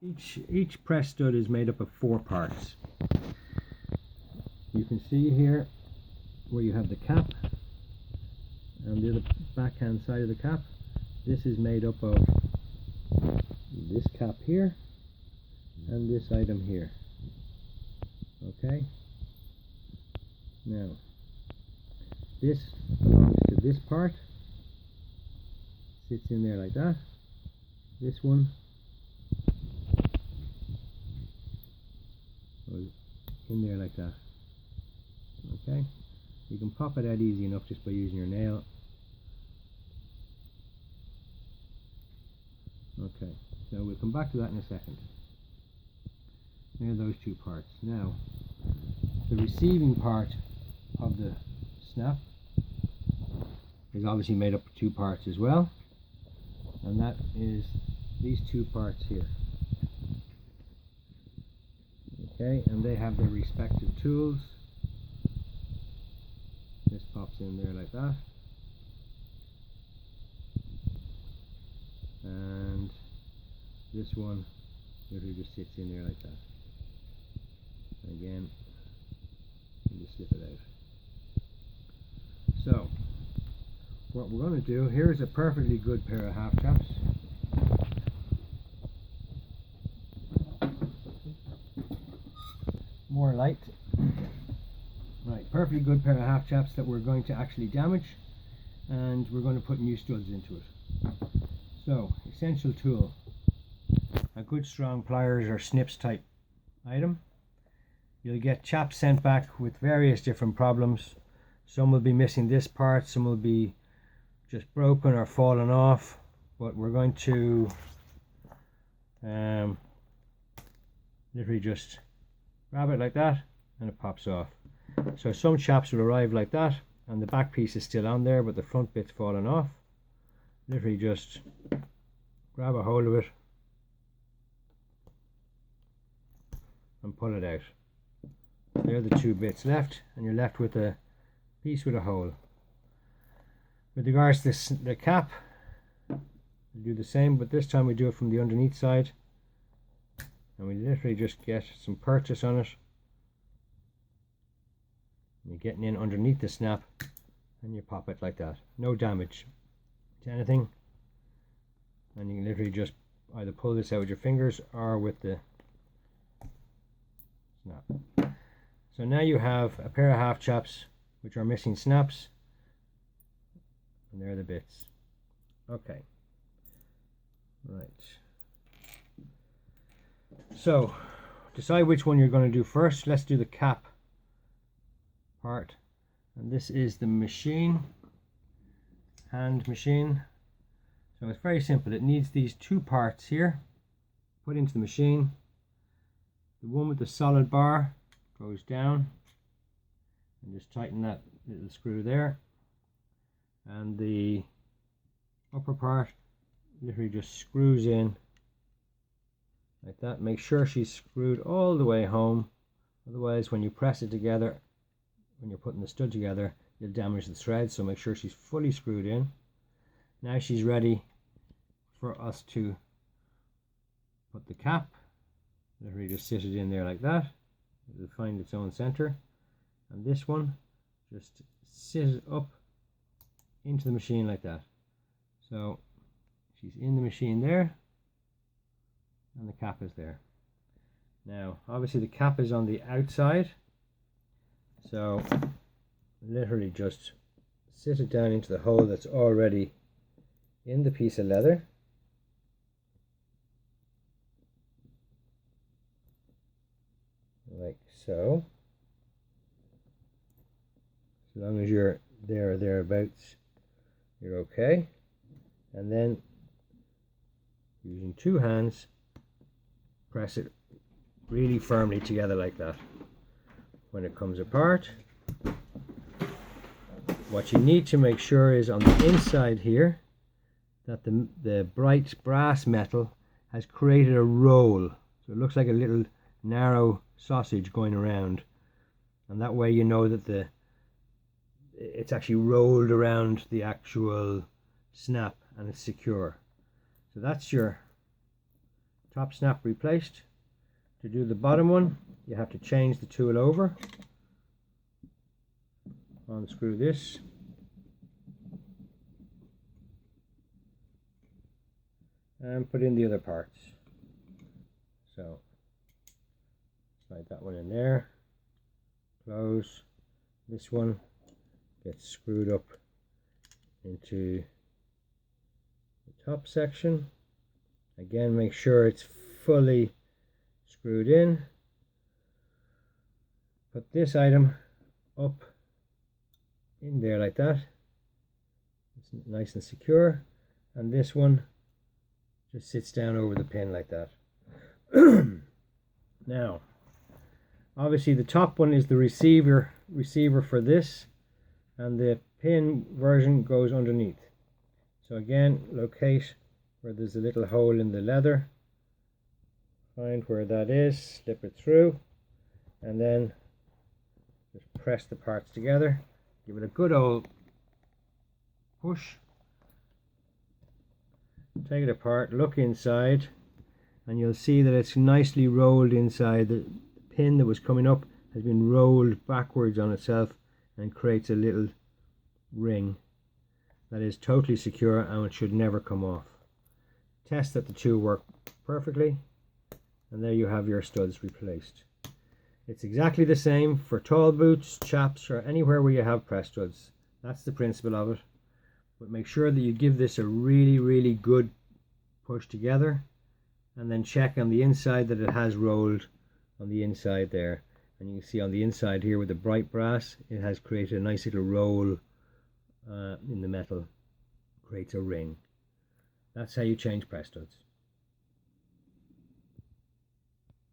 Each press stud is made up of 4 parts. You can see here where you have the cap and the other backhand side of the cap. This is made up of this cap here and this item here. Okay, now this belongs to this part, sits in there like that. This one goes in there like that. Okay, you can pop it out easy enough just by using your nail. Okay, so we'll come back to that in a second. There are those 2 parts. Now, the receiving part of the snap is obviously made up of 2 parts as well, and that is these 2 parts here. Okay, and they have their respective tools. This pops in there like that, and this one literally just sits in there like that. Again, you just slip it out. So what we're going to do, here's a perfectly good pair of half chaps. More light. Right, perfectly good pair of half chaps that we're going to actually damage, and we're going to put new studs into it. So, essential tool, a good strong pliers or snips type item. You'll get chaps sent back with various different problems. Some will be missing this part, some will be just broken or fallen off, but we're going to literally just grab it like that and it pops off. So some chaps will arrive like that and the back piece is still on there but the front bit's fallen off. Literally just grab a hold of it and pull it out. There are the 2 bits left, and you're left with a piece with a hole. With regards to the cap, we'll do the same, but this time we do it from the underneath side, and we literally just get some purchase on it. You're getting in underneath the snap, and you pop it like that. No damage to anything, and you can literally just either pull this out with your fingers or with the snap. So now you have a pair of half chaps which are missing snaps, and there are the bits. Okay, right, so decide which one you're going to do first. Let's do the cap part, and this is the machine, hand machine. So it's very simple. It needs these 2 parts here put into the machine. The one with the solid bar goes down, and just tighten that little screw there, and the upper part literally just screws in like that. Make sure she's screwed all the way home, otherwise when you press it together, when you're putting the stud together, you'll damage the thread. So make sure she's fully screwed in. Now she's ready for us to put the cap. Literally just sit it in there like that. It'll find its own center, and this one just sit it up into the machine like that. So she's in the machine there, and the cap is there. Now obviously the cap is on the outside, so literally just sit it down into the hole that's already in the piece of leather. Like so. As long as you're there or thereabouts, you're okay. And then using 2 hands, press it really firmly together like that. When it comes apart, what you need to make sure is on the inside here that the bright brass metal has created a roll, so it looks like a little narrow sausage going around, and that way you know that it's actually rolled around the actual snap and it's secure. So that's your top snap replaced. To do the bottom one, you have to change the tool over, unscrew this, and put in the other parts. So slide that one in there, close. This one gets screwed up into the top section. Again, make sure it's fully screwed in. Put this item up in there like that. It's nice and secure. And this one just sits down over the pin like that. Now, obviously the top one is the receiver for this, and the pin version goes underneath. So again, locate where there's a little hole in the leather, find where that is, slip it through, and then just press the parts together. Give it a good old push. Take it apart, look inside, and you'll see that it's nicely rolled inside. The pin that was coming up has been rolled backwards on itself and creates a little ring that is totally secure and it should never come off. Test that the two work perfectly, and there you have your studs replaced. It's exactly the same for tall boots, chaps, or anywhere where you have press studs. That's the principle of it. But make sure that you give this a really good push together, and then check on the inside that it has rolled on the inside there. And you can see on the inside here with the bright brass, it has created a nice little roll in the metal, creates a ring. That's how you change press studs.